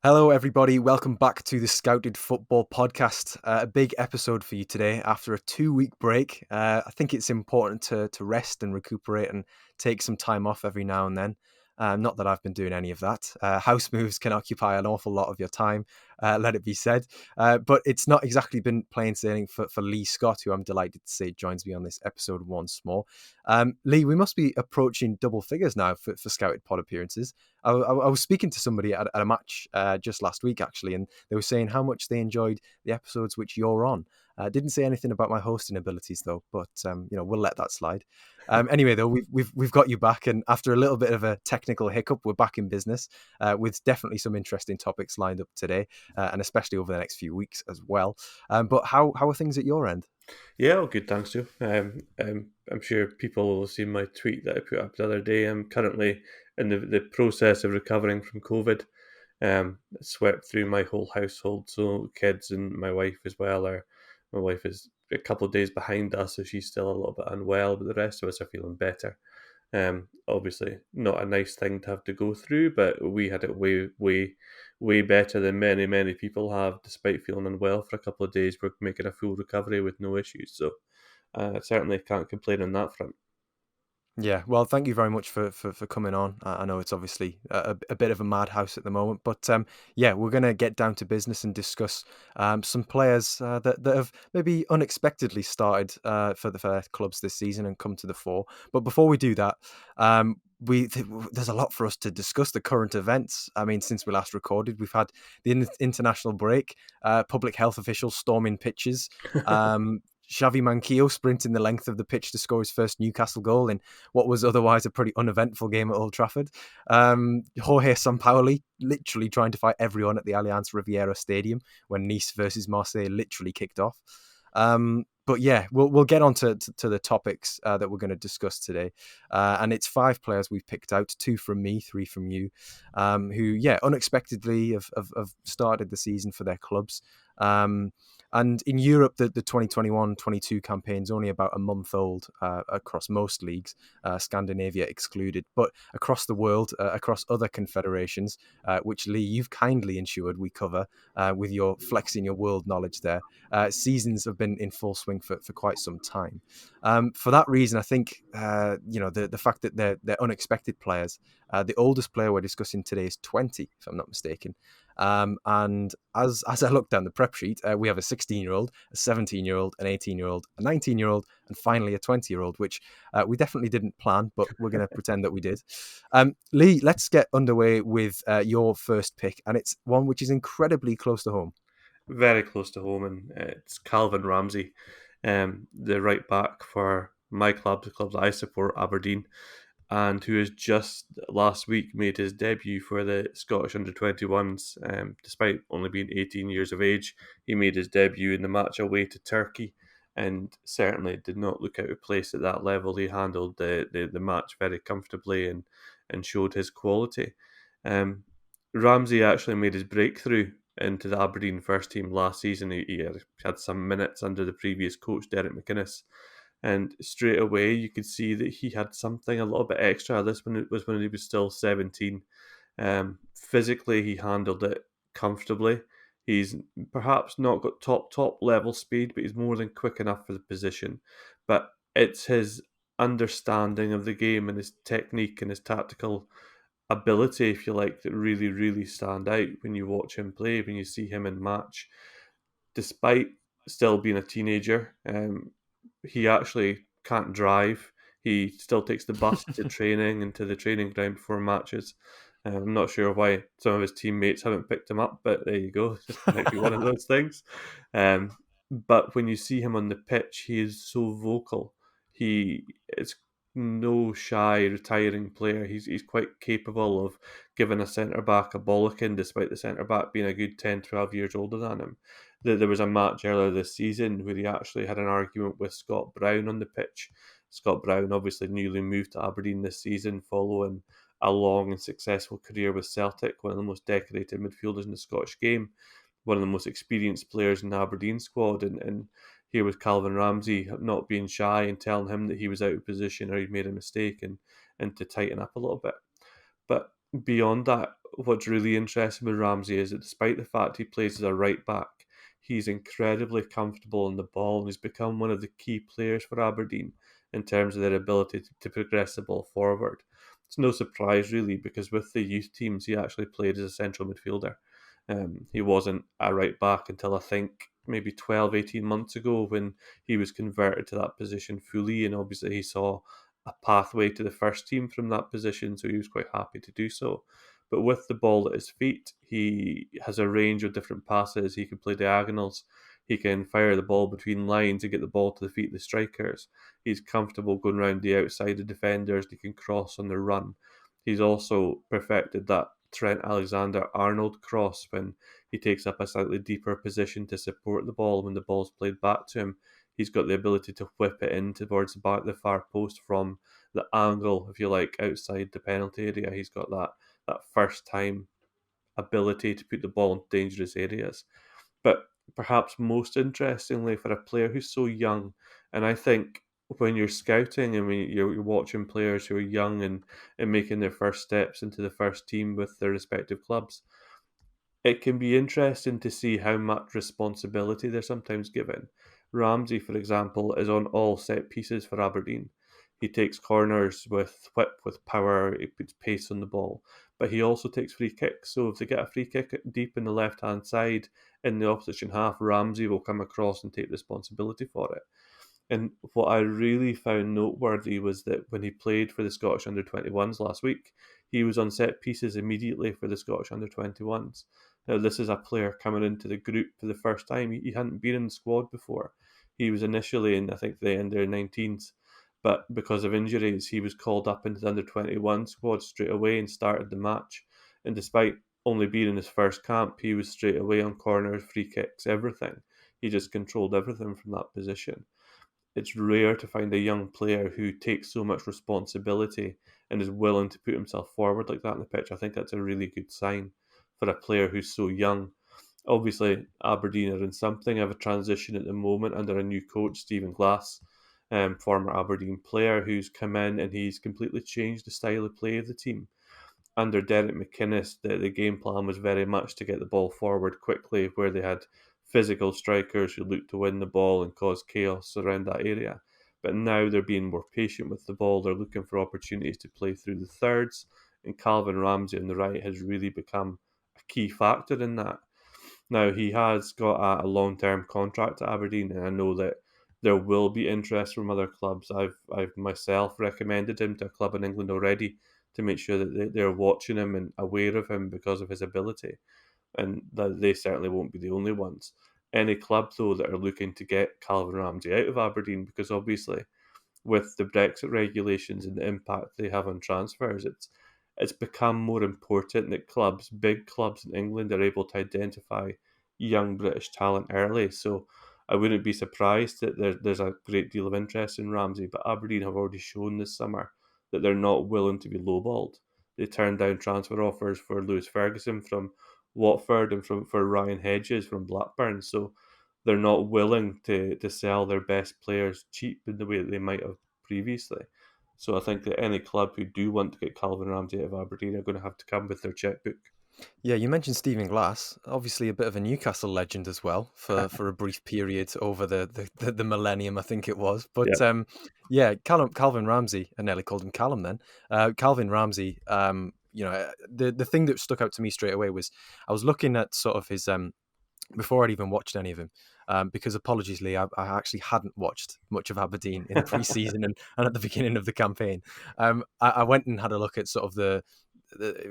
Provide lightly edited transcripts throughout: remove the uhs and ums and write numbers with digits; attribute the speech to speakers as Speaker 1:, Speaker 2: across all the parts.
Speaker 1: Hello, everybody. Welcome back to the Scouted Football Podcast. A big episode for you today after a 2-week break. I think it's important to rest and recuperate and take some time off every now and then. Not that I've been doing any of that. House moves can occupy an awful lot of your time, let it be said. But it's not exactly been plain sailing for Lee Scott, who I'm delighted to say joins me on this episode once more. Lee, we must be approaching double figures now for Scouted Pod appearances. I was speaking to somebody at a match just last week, actually, and they were saying how much they enjoyed the episodes which you're on. Didn't say anything about my hosting abilities though, but we'll let that slide. Anyway, though, we've got you back, and after a little bit of a technical hiccup, we're back in business with definitely some interesting topics lined up today, and especially over the next few weeks as well. But how are things at your end?
Speaker 2: Yeah, all good, thanks, Joe. I'm sure people will have seen my tweet that I put up the other day. I'm currently in the process of recovering from COVID. It swept through my whole household, so kids and my wife as well. My wife is a couple of days behind us, so she's still a little bit unwell, but the rest of us are feeling better. Obviously, not a nice thing to have to go through, but we had it way better than many people have. Despite feeling unwell for a couple of days, we're making a full recovery with no issues. So, I certainly can't complain on that front.
Speaker 1: Yeah, well, thank you very much for coming on. I know it's obviously a bit of a madhouse at the moment, but yeah, we're going to get down to business and discuss some players that have maybe unexpectedly started for their clubs this season and come to the fore. But before we do that, there's a lot for us to discuss. The current events. I mean, since we last recorded, we've had the international break, public health officials storming pitches. Xavi Manquillo sprinting the length of the pitch to score his first Newcastle goal in what was otherwise a pretty uneventful game at Old Trafford. Jorge Sampaoli literally trying to fight everyone at the Allianz Riviera Stadium when Nice versus Marseille literally kicked off. But yeah, we'll get on to the topics that we're going to discuss today. And it's 5 players we've picked out, 2 from me, 3 from you, who, yeah, unexpectedly have started the season for their clubs. And in Europe, the 2021-22 campaign's only about a month old across most leagues, Scandinavia excluded. But across the world, across other confederations, which Lee, you've kindly ensured we cover with your flexing your world knowledge there, seasons have been in full swing for quite some time. For that reason, I think the fact that they're unexpected players. The oldest player we're discussing today is 20, if I'm not mistaken. And as I look down the prep sheet, we have a 16-year-old, a 17-year-old, an 18-year-old, a 19-year-old, and finally a 20-year-old, which we definitely didn't plan, but we're going to pretend that we did. Lee, let's get underway with your first pick, and it's one which is incredibly close to home.
Speaker 2: Very close to home, and it's Calvin Ramsay, the right back for my club, the club that I support, Aberdeen, and who has just last week made his debut for the Scottish under-21s. Despite only being 18 years of age, he made his debut in the match away to Turkey, and certainly did not look out of place at that level. He handled the match very comfortably and showed his quality. Um, Ramsey actually made his breakthrough into the Aberdeen first team last season. He had some minutes under the previous coach, Derek McInnes, and straight away you could see that he had something a little bit extra. This one was when he was still 17. Physically, he handled it comfortably. He's perhaps not got top level speed, but he's more than quick enough for the position. But it's his understanding of the game and his technique and his tactical ability, if you like, that really stand out when you watch him play, when you see him in match. Despite still being a teenager, he actually can't drive. He still takes the bus to training and to the training ground before matches. I'm not sure why some of his teammates haven't picked him up, but there you go. It might be one of those things. But when you see him on the pitch, he is so vocal. He is no shy, retiring player. He's quite capable of giving a centre back a bollocking, despite the centre back being a good 10, 12 years older than him. There was a match earlier this season where he actually had an argument with Scott Brown on the pitch. Scott Brown obviously newly moved to Aberdeen this season following a long and successful career with Celtic, one of the most decorated midfielders in the Scottish game, one of the most experienced players in the Aberdeen squad. And here was Calvin Ramsay not being shy and telling him that he was out of position or he'd made a mistake and to tighten up a little bit. But beyond that, what's really interesting with Ramsey is that despite the fact he plays as a right back, he's incredibly comfortable on the ball and he's become one of the key players for Aberdeen in terms of their ability to progress the ball forward. It's no surprise, really, because with the youth teams, he actually played as a central midfielder. He wasn't a right back until I think maybe 12, 18 months ago when he was converted to that position fully. And obviously, he saw a pathway to the first team from that position, so he was quite happy to do so. But with the ball at his feet, he has a range of different passes. He can play diagonals. He can fire the ball between lines and get the ball to the feet of the strikers. He's comfortable going around the outside of defenders. He can cross on the run. He's also perfected that Trent Alexander-Arnold cross when he takes up a slightly deeper position to support the ball when the ball's played back to him. He's got the ability to whip it in towards the far post from the angle, if you like, outside the penalty area. He's got that first time ability to put the ball in dangerous areas. But perhaps most interestingly, for a player who's so young, and I think when you're scouting and when you're watching players who are young and making their first steps into the first team with their respective clubs, it can be interesting to see how much responsibility they're sometimes given. Ramsey, for example, is on all set pieces for Aberdeen. He takes corners with whip, with power, he puts pace on the ball, but he also takes free kicks. So if they get a free kick deep in the left hand side in the opposition half, Ramsey will come across and take responsibility for it. And what I really found noteworthy was that when he played for the Scottish under 21s last week, he was on set pieces immediately for the Scottish under 21s. Now, this is a player coming into the group for the first time. He hadn't been in the squad before. He was initially in, I think, the under 19s, but because of injuries, he was called up into the under 21 squad straight away and started the match. And despite only being in his first camp, he was straight away on corners, free kicks, everything. He just controlled everything from that position. It's rare to find a young player who takes so much responsibility and is willing to put himself forward like that on the pitch. I think that's a really good sign for a player who's so young. Obviously, Aberdeen are in something of a transition at the moment under a new coach, Stephen Glass, former Aberdeen player who's come in and he's completely changed the style of play of the team. Under Derek McInnes, the game plan was very much to get the ball forward quickly, where they had physical strikers who looked to win the ball and cause chaos around that area. But now they're being more patient with the ball. They're looking for opportunities to play through the thirds, and Calvin Ramsay on the right has really become a key factor in that. Now he has got a long term contract at Aberdeen, and I know that there will be interest from other clubs. I've myself recommended him to a club in England already to make sure that they're watching him and aware of him because of his ability, and that they certainly won't be the only ones. Any club though that are looking to get Calvin Ramsay out of Aberdeen, because obviously with the Brexit regulations and the impact they have on transfers, it's become more important that clubs, big clubs in England, are able to identify young British talent early. So I wouldn't be surprised that there's a great deal of interest in Ramsey, but Aberdeen have already shown this summer that they're not willing to be lowballed. They turned down transfer offers for Lewis Ferguson from Watford and for Ryan Hedges from Blackburn. So they're not willing to sell their best players cheap in the way that they might have previously. So I think that any club who do want to get Calvin Ramsay out of Aberdeen are going to have to come with their checkbook.
Speaker 1: Yeah, you mentioned Stephen Glass, obviously a bit of a Newcastle legend as well for a brief period over the millennium, I think it was.
Speaker 2: Yeah.
Speaker 1: But yeah, Calvin Ramsay, I nearly called him Callum then. Calvin Ramsay, the thing that stuck out to me straight away was I was looking at sort of his before I'd even watched any of him. Because apologies, Lee, I actually hadn't watched much of Aberdeen in pre-season and at the beginning of the campaign. I went and had a look at sort of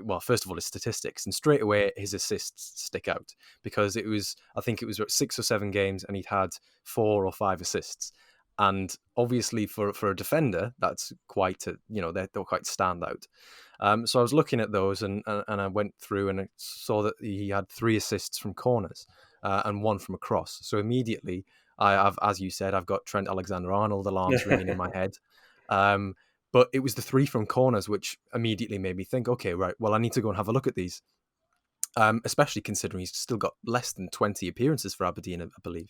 Speaker 1: well, first of all, his statistics, and straight away his assists stick out because I think it was 6 or 7 games, and he'd had 4 or 5 assists. And obviously, for a defender, that's quite they're quite standout. So I was looking at those, and I went through and I saw that he had 3 assists from corners and 1 from a cross. So immediately, as you said, I've got Trent Alexander-Arnold alarms ringing in my head. Um, but it was the 3 from corners which immediately made me think, okay, right, well, I need to go and have a look at these. Especially considering he's still got less than 20 appearances for Aberdeen, I believe.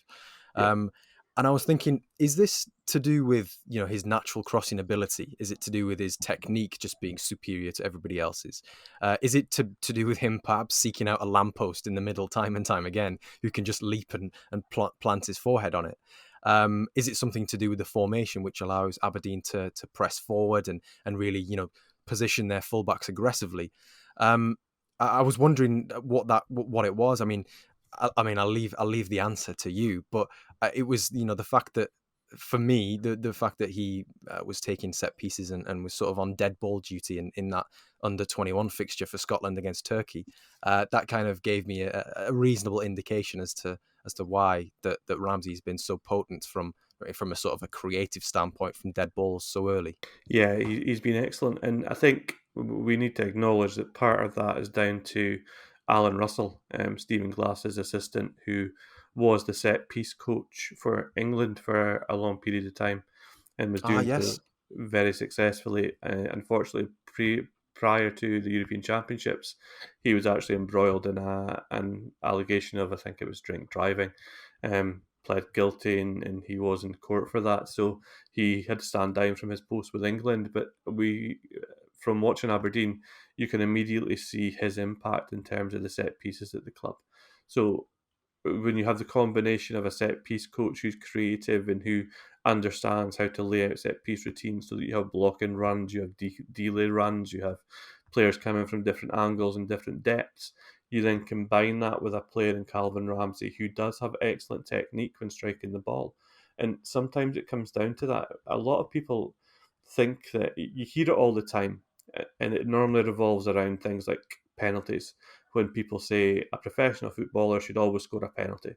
Speaker 2: Yeah.
Speaker 1: Um, And I was thinking, is this to do with, his natural crossing ability? Is it to do with his technique just being superior to everybody else's? Is it to do with him perhaps seeking out a lamppost in the middle time and time again, who can just leap and plant his forehead on it? Is it something to do with the formation, which allows Aberdeen to press forward and really, position their fullbacks aggressively? I was wondering what it was. I mean, I'll leave the answer to you, but it was, the fact that, for me, the fact that he was taking set pieces and was sort of on dead ball duty in that under 21 fixture for Scotland against Turkey. That kind of gave me a reasonable indication as to why that Ramsey's been so potent from a sort of a creative standpoint from dead balls so early.
Speaker 2: Yeah, he's been excellent, and I think we need to acknowledge that part of that is down to Alan Russell, Stephen Glass's assistant, who was the set piece coach for England for a long period of time and was
Speaker 1: Ah,
Speaker 2: doing
Speaker 1: yes.
Speaker 2: so very successfully. Unfortunately, prior to the European Championships, he was actually embroiled in an allegation of, I think it was drink driving. Pled guilty, and he was in court for that. So he had to stand down from his post with England. But from watching Aberdeen, you can immediately see his impact in terms of the set pieces at the club. So when you have the combination of a set piece coach who's creative and who understands how to lay out set piece routines so that you have blocking runs, you have delay runs, you have players coming from different angles and different depths. You then combine that with a player in Calvin Ramsay who does have excellent technique when striking the ball. And sometimes it comes down to that. A lot of people think that you hear it all the time, and it normally revolves around things like penalties when people say a professional footballer should always score a penalty.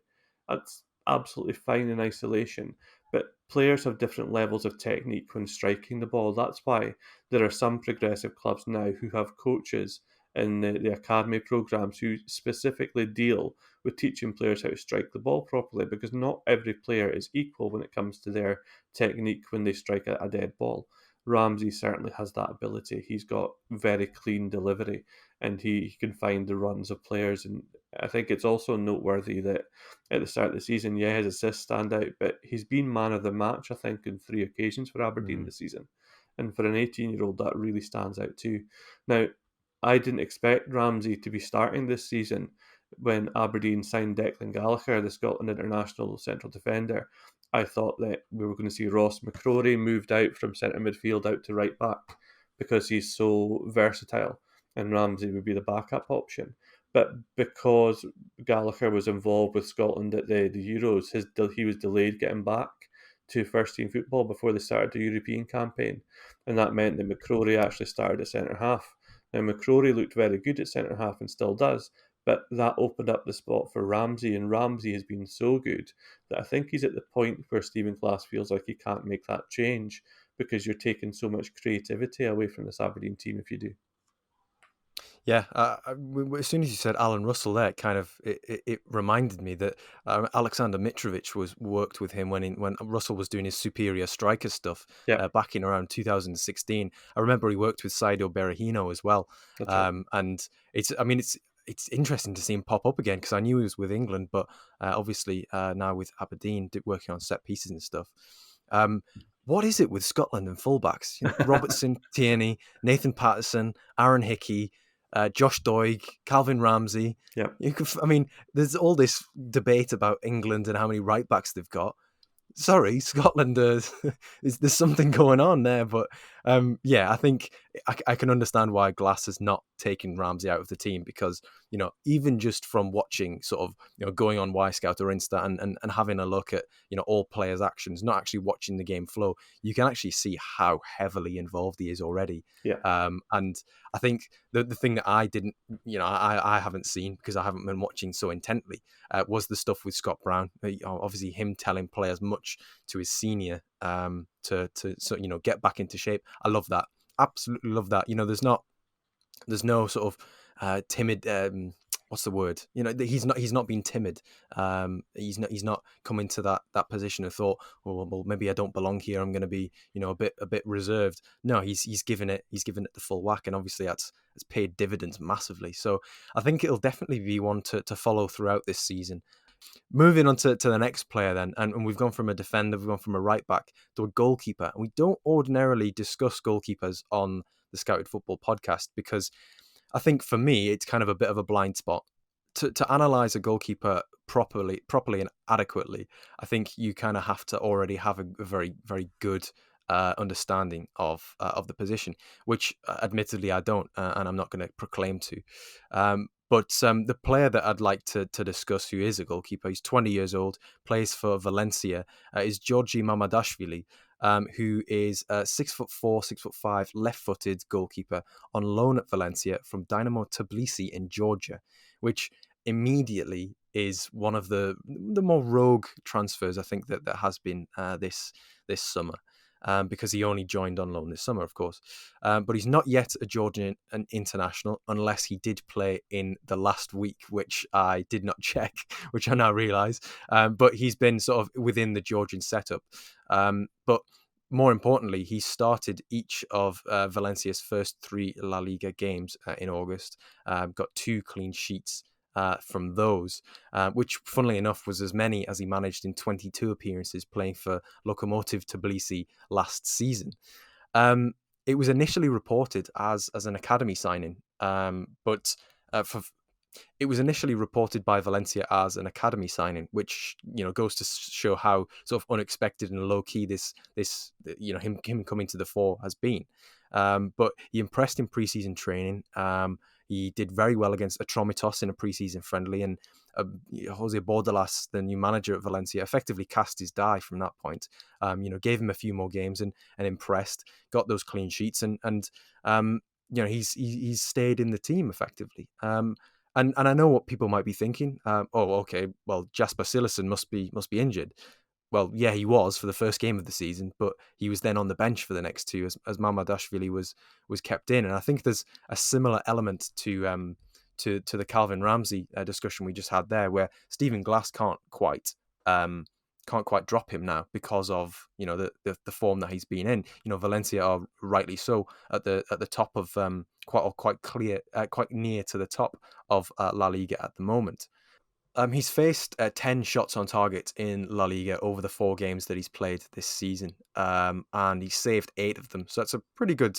Speaker 2: That's absolutely fine in isolation, but players have different levels of technique when striking the ball. That's why there are some progressive clubs now who have coaches in the academy programs who specifically deal with teaching players how to strike the ball properly, because not every player is equal when it comes to their technique when they strike a dead ball. Ramsey certainly has that ability. He's got very clean delivery, and he can find the runs of players. And I think it's also noteworthy that at the start of the season, yeah, his assists stand out, but he's been man of the match, I think, in 3 occasions for Aberdeen
Speaker 1: Mm.
Speaker 2: this season. And for an 18-year-old, that really stands out too. Now, I didn't expect Ramsey to be starting this season when Aberdeen signed Declan Gallagher, the Scotland international central defender. I thought that we were going to see Ross McCrory moved out from centre midfield out to right back because he's so versatile, and Ramsey would be the backup option. But because Gallagher was involved with Scotland at the Euros, he was delayed getting back to first team football before they started the European campaign, and that meant that McCrory actually started at centre half. Now McCrory looked very good at centre half and still does, but that opened up the spot for Ramsey, and Ramsey has been so good that I think he's at the point where Stephen Glass feels like he can't make that change because you're taking so much creativity away from this Aberdeen team if you do.
Speaker 1: Yeah, as soon as you said Alan Russell, there, it reminded me that Alexander Mitrovic was worked with him when Russell was doing his superior striker stuff
Speaker 2: Yeah,
Speaker 1: back in around 2016. I remember he worked with Saido Berahino as well,
Speaker 2: that's right.
Speaker 1: and it's interesting to see him pop up again because I knew he was with England, but obviously now with Aberdeen working on set pieces and stuff. Um, what is it with Scotland and fullbacks? Robertson, Tierney, Nathan Patterson, Aaron Hickey, Josh Doig, Calvin Ramsay.
Speaker 2: Yeah.
Speaker 1: There's all this debate about England and how many right backs they've got. Sorry, Scotland. There's something going on there, but yeah, I think I can understand why Glass has not taken Ramsey out of the team because even just from watching, sort of going on Y Scout or Insta and having a look at all players' actions, not actually watching the game flow, you can actually see how heavily involved he is already.
Speaker 2: Yeah.
Speaker 1: And I think the thing that I didn't, I haven't seen because I haven't been watching so intently was the stuff with Scott Brown. Obviously, him telling players much to his senior to so get back into shape. I love that. Absolutely love that. There's no sort of timid. What's the word? He's not been timid. He's not come into that position and thought, well, maybe I don't belong here. I'm going to be a bit reserved. No, he's given it the full whack, and obviously that's paid dividends massively. So I think it'll definitely be one to follow throughout this season. Moving on to the next player then, and we've gone from a defender, we've gone from a right back to a goalkeeper. And we don't ordinarily discuss goalkeepers on the Scouted Football podcast because I think for me it's kind of a bit of a blind spot. To analyze a goalkeeper properly and adequately, I think you kind of have to already have a very very good understanding of the position, which admittedly I don't, and I'm not going to proclaim to. But the player that I'd like to discuss, who is a goalkeeper, he's 20 years old, plays for Valencia, is Giorgi Mamardishvili, who is 6'4", 6'5", left-footed goalkeeper on loan at Valencia from Dynamo Tbilisi in Georgia, which immediately is one of the more rogue transfers I think that has been this summer. Because he only joined on loan this summer, of course. But he's not yet a Georgian international unless he did play in the last week, which I did not check, which I now realise. But he's been sort of within the Georgian setup. But more importantly, he started each of Valencia's first 3 La Liga games in August, got 2 clean sheets from those, which, funnily enough, was as many as he managed in 22 appearances playing for Lokomotiv Tbilisi last season. It was initially reported as an academy signing, but for it was initially reported by Valencia as an academy signing, which goes to show how sort of unexpected and low key this him coming to the fore has been. But he impressed in preseason training. He did very well against Atromitos in a preseason friendly, and Jose Bordalas, the new manager at Valencia, effectively cast his die from that point. Gave him a few more games and impressed, got those clean sheets, and he's stayed in the team effectively. And I know what people might be thinking. Okay, well, Jasper Cillessen must be injured. Well, yeah, he was for the first game of the season, but he was then on the bench for the next 2 as Mamardishvili was kept in. And I think there's a similar element to the Calvin Ramsay discussion we just had there, where Stephen Glass can't quite drop him now because of the form that he's been in. Valencia are rightly so at the top of quite near to the top of La Liga at the moment. He's faced 10 shots on target in La Liga over the 4 games that he's played this season, and he's saved 8 of them. So that's a pretty good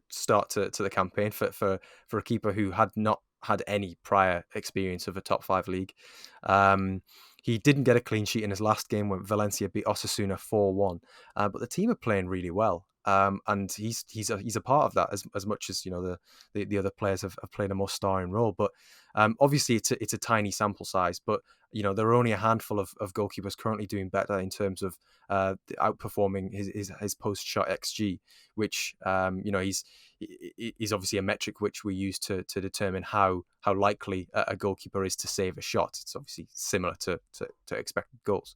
Speaker 1: start to the campaign for a keeper who had not had any prior experience of a top 5 league. He didn't get a clean sheet in his last game when Valencia beat Osasuna 4-1, but the team are playing really well. And he's a part of that as much as the other players have played a more starring role. But obviously it's a tiny sample size, but there are only a handful of goalkeepers currently doing better in terms of outperforming his post shot XG, which he's obviously a metric which we use to determine how likely a goalkeeper is to save a shot. It's obviously similar to expected goals,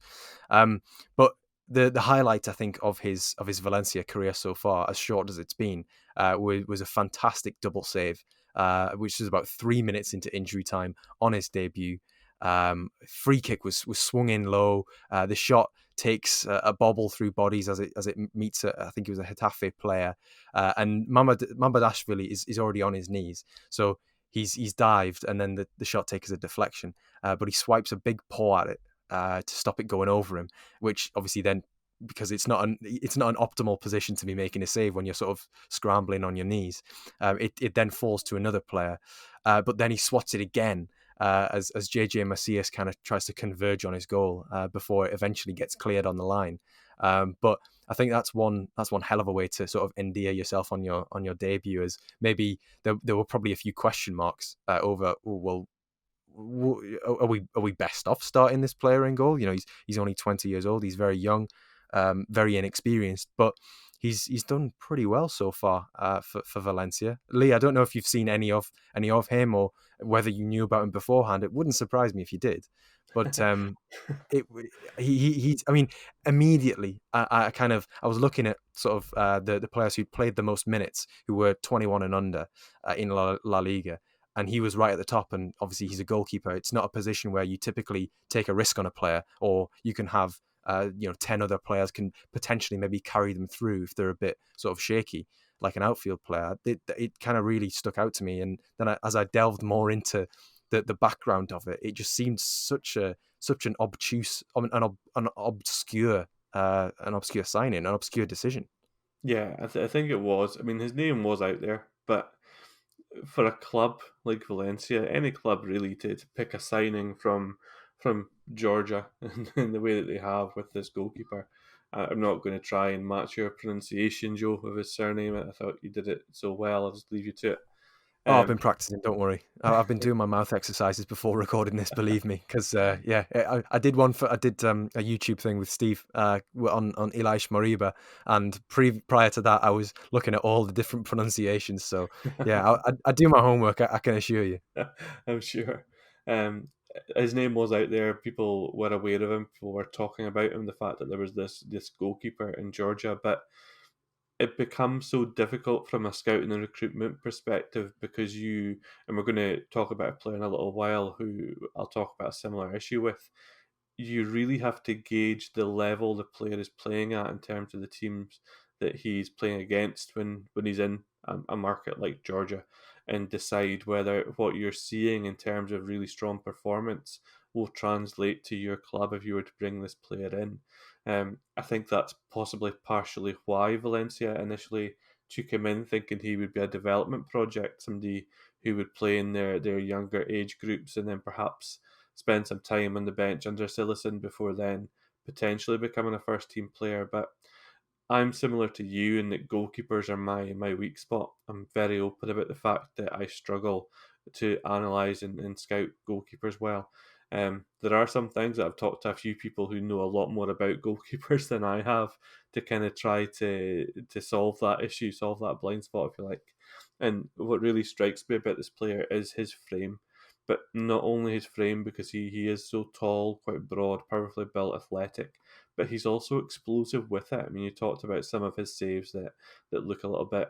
Speaker 1: but the highlight, I think, of his Valencia career so far, as short as it's been, was a fantastic double save, which was about 3 minutes into injury time on his debut. Free kick was swung in low. The shot takes a bobble through bodies as it meets I think it was a Getafe player, and Mamardishvili is already on his knees, so he's dived, and then the shot takes a deflection, but he swipes a big paw at it to stop it going over him, which obviously then, because it's not an optimal position to be making a save when you're sort of scrambling on your knees, it then falls to another player, but then he swats it again as JJ Macias kind of tries to converge on his goal before it eventually gets cleared on the line. But I think that's one hell of a way to sort of endear yourself on your debut, as maybe there were probably a few question marks over, are we best off starting this player in goal? He's only 20 years old. He's very young, very inexperienced, but he's done pretty well so far for Valencia. Lee, I don't know if you've seen any of him or whether you knew about him beforehand. It wouldn't surprise me if you did, but it he I mean, immediately I was looking at sort of the players who played the most minutes, who were 21 and under in La Liga, and he was right at the top. And obviously he's a goalkeeper. It's not a position where you typically take a risk on a player, or you can have 10 other players can potentially maybe carry them through if they're a bit sort of shaky, like an outfield player. It kind of really stuck out to me, and then as I delved more into the background of it, it just seemed such a such an obtuse, an obscure signing, an obscure decision.
Speaker 2: Yeah, I think it was. I mean, his name was out there, but for a club like Valencia, any club really, to pick a signing from Georgia in the way that they have with this goalkeeper. I'm not going to try and match your pronunciation, Joe, of his surname. I thought you did it so well. I'll just leave you to it.
Speaker 1: Oh, I've
Speaker 2: Um,
Speaker 1: been practicing. Don't worry. I've been doing my mouth exercises before recording this. Believe me, because yeah, I did one for I did a YouTube thing with Steve on Elias Moriba, and prior to that, I was looking at all the different pronunciations. So yeah, I do my homework. I can assure you.
Speaker 2: I'm sure. Um, his name was out there. People were aware of him. People were talking about him. The fact that there was this goalkeeper in Georgia, but it becomes so difficult from a scouting and recruitment perspective because and we're going to talk about a player in a little while who I'll talk about a similar issue with. You really have to gauge the level the player is playing at in terms of the teams that he's playing against when he's in a market like Georgia, and decide whether what you're seeing in terms of really strong performance will translate to your club if you were to bring this player in. I think that's possibly partially why Valencia initially took him in, thinking he would be a development project, somebody who would play in their younger age groups and then perhaps spend some time on the bench under Silicon before then potentially becoming a first team player. But I'm similar to you in that goalkeepers are my weak spot. I'm very open about the fact that I struggle to analyse and scout goalkeepers well. There are some things that I've talked to a few people who know a lot more about goalkeepers than I have to kind of try to solve that issue, solve that blind spot, if you like. And what really strikes me about this player is his frame, but not only his frame, because he is so tall, quite broad, powerfully built, athletic, but he's also explosive with it. I mean, you talked about some of his saves that look a little bit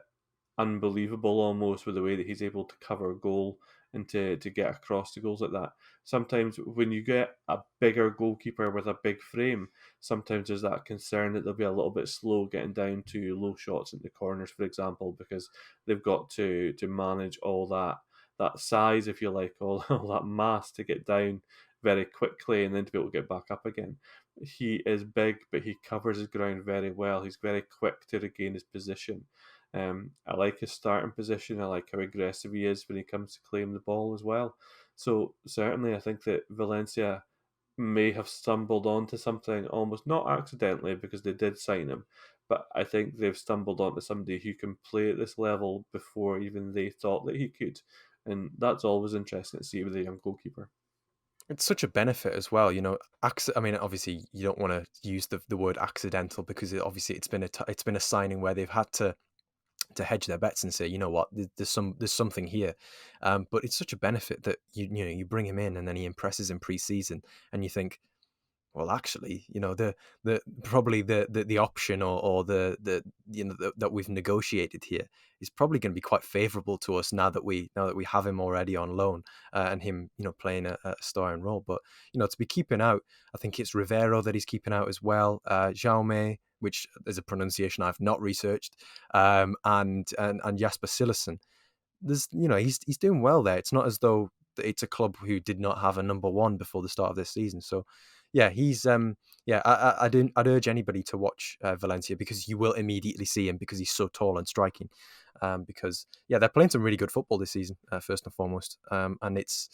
Speaker 2: unbelievable almost, with the way that he's able to cover a goal and to get across the goals like that. Sometimes when you get a bigger goalkeeper with a big frame, sometimes there's that concern that they'll be a little bit slow getting down to low shots into corners, for example, because they've got to manage all that size, if you like, all that mass to get down very quickly and then to be able to get back up again. He is big, but he covers his ground very well. He's very quick to regain his position. I like his starting position. I like how aggressive he is when he comes to claim the ball as well. So certainly, I think that Valencia may have stumbled onto something almost not accidentally because they did sign him, but I think they've stumbled onto somebody who can play at this level before even they thought that he could, and that's always interesting to see with a young goalkeeper.
Speaker 1: It's such a benefit as well, you know. I mean, obviously, you don't want to use the word accidental because obviously it's been a signing where they've had to hedge their bets and say, you know what, there's something here. But it's such a benefit that you know you bring him in and then he impresses in pre-season, and you think, well, actually, you know, the probably the option or the you know that we've negotiated here is probably going to be quite favourable to us now that we have him already on loan, and him, you know, playing a starring role. But you know, to be keeping out, I think it's Rivero that he's keeping out as well. Jaume, which is a pronunciation I've not researched, and Jasper Cillessen. There's, you know, he's doing well there. It's not as though it's a club who did not have a number one before the start of this season. So yeah, he's yeah. I'd urge anybody to watch Valencia because you will immediately see him because he's so tall and striking. Because yeah, they're playing some really good football this season, first and foremost. And it's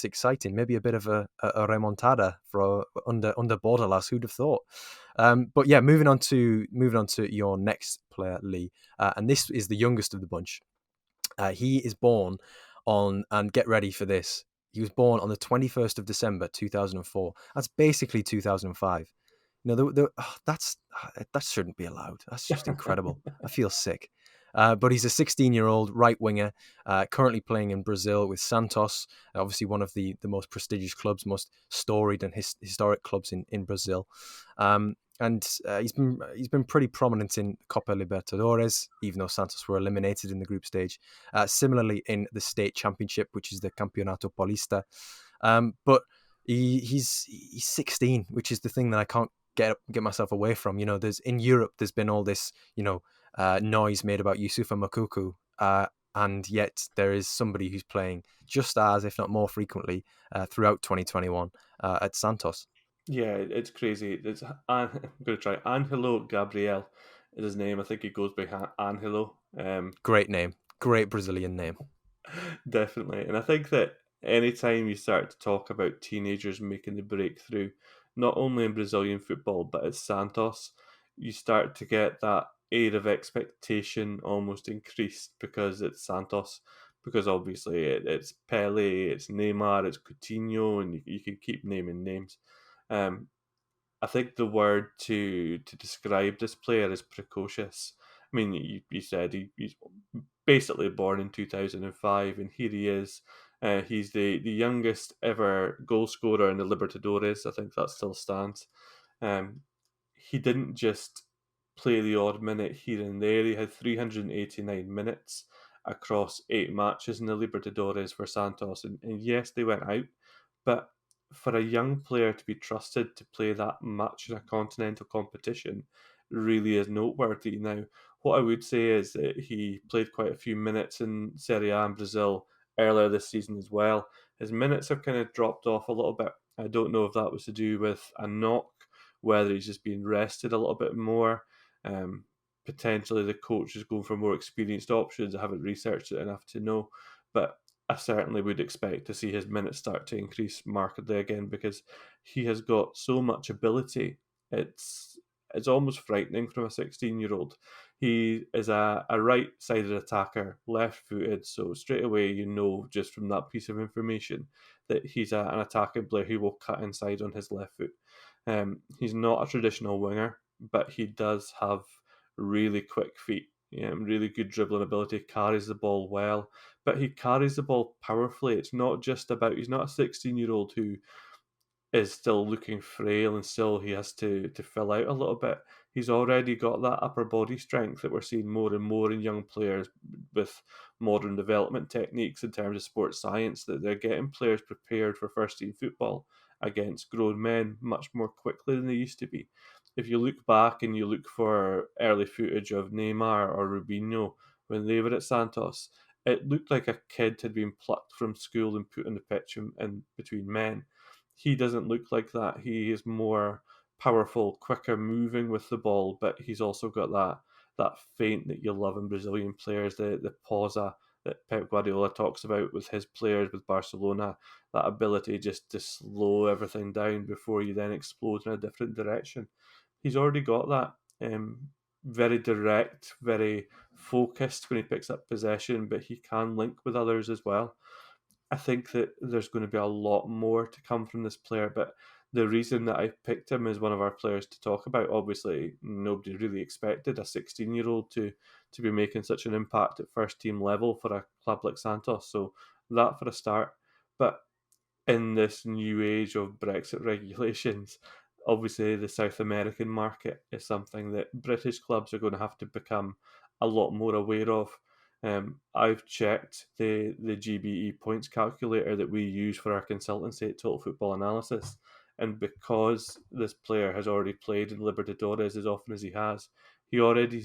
Speaker 1: exciting. Maybe a bit of a remontada for under Bordalas. Who'd have thought? But yeah, moving on to your next player, Lee, and this is the youngest of the bunch. He is born on, and get ready for this, he was born on the 21st of December 2004. That's basically 2005. You know, that shouldn't be allowed. That's just incredible. I feel sick. But he's a 16-year-old right winger, currently playing in Brazil with Santos, obviously one of the most prestigious clubs, most storied and historic clubs in Brazil. And he's been pretty prominent in Copa Libertadores, even though Santos were eliminated in the group stage. Similarly, in the state championship, which is the Campeonato Paulista. But he's 16, which is the thing that I can't get myself away from. You know, there's in Europe, there's been all this, you know, noise made about Yusufa Moukoko. and yet there is somebody who's playing just as, if not more frequently, throughout 2021 at Santos.
Speaker 2: Yeah, it's crazy. I'm going to try. Angelo Gabriel is his name. I think he goes by Angelo.
Speaker 1: Great name, great Brazilian name.
Speaker 2: Definitely. And I think that anytime you start to talk about teenagers making the breakthrough, not only in Brazilian football, but at Santos, you start to get that air of expectation almost increased because it's Santos. Because obviously it's Pele, it's Neymar, it's Coutinho, and you can keep naming names. Um, I think the word to describe this player is precocious. I mean, you said he's basically born in 2005, and here he is. He's the youngest ever goal scorer in the Libertadores. I think that still stands. Um, he didn't just play the odd minute here and there. He had 389 minutes across 8 matches in the Libertadores for Santos. And yes, they went out, but for a young player to be trusted to play that much in a continental competition really is noteworthy. Now, what I would say is that he played quite a few minutes in Serie A in Brazil earlier this season as well. His minutes have kind of dropped off a little bit. I don't know if that was to do with a knock, whether he's just being rested a little bit more. Um, Potentially the coach is going for more experienced options. I haven't researched it enough to know, but I certainly would expect to see his minutes start to increase markedly again because he has got so much ability. It's almost frightening from a 16-year-old. He is a right sided attacker, left footed, so straight away you know just from that piece of information that he's an attacking player who will cut inside on his left foot. He's not a traditional winger, but he does have really quick feet, really good dribbling ability, carries the ball well, but he carries the ball powerfully. It's not just about, he's not a 16-year-old who is still looking frail and still he has to fill out a little bit. He's already got that upper body strength that we're seeing more and more in young players with modern development techniques in terms of sports science, that they're getting players prepared for first team football against grown men much more quickly than they used to be. If you look back and you look for early footage of Neymar or Rubinho when they were at Santos, it looked like a kid had been plucked from school and put on the pitch in between men. He doesn't look like that. He is more powerful, quicker moving with the ball, but he's also got that feint that you love in Brazilian players, the pausa that Pep Guardiola talks about with his players with Barcelona, that ability just to slow everything down before you then explode in a different direction. He's already got that. Very direct, very focused when he picks up possession, but he can link with others as well. I think that there's going to be a lot more to come from this player, but the reason that I picked him as one of our players to talk about, obviously, nobody really expected a 16-year-old to be making such an impact at first team level for a club like Santos. So that for a start. But in this new age of Brexit regulations, obviously the South American market is something that British clubs are going to have to become a lot more aware of. I've checked the GBE points calculator that we use for our consultancy at Total Football Analysis, and because this player has already played in Libertadores as often as he has, he's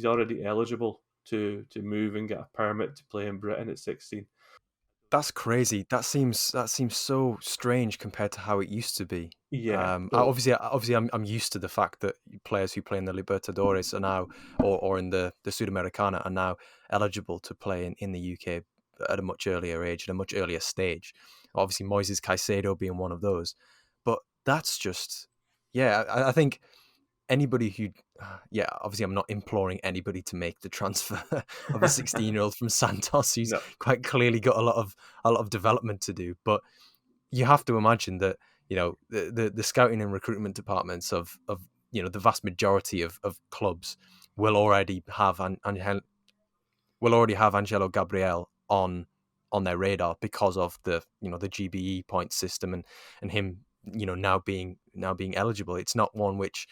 Speaker 2: already eligible to move and get a permit to play in Britain at 16.
Speaker 1: That's crazy. That seems so strange compared to how it used to be.
Speaker 2: Yeah, so
Speaker 1: Obviously, I'm used to the fact that players who play in the Libertadores are now, or in the Sudamericana, are now eligible to play in the UK at a much earlier age, at a much earlier stage. Obviously, Moises Caicedo being one of those. But that's just, yeah, I think anybody who, yeah, obviously I'm not imploring anybody to make the transfer of a 16-year-old from Santos who's
Speaker 2: no,
Speaker 1: quite clearly got a lot of development to do. But you have to imagine that, the scouting and recruitment departments of the vast majority of clubs will already have will already have Angelo Gabriel on their radar because of the GBE point system, and him now being eligible. It's not one which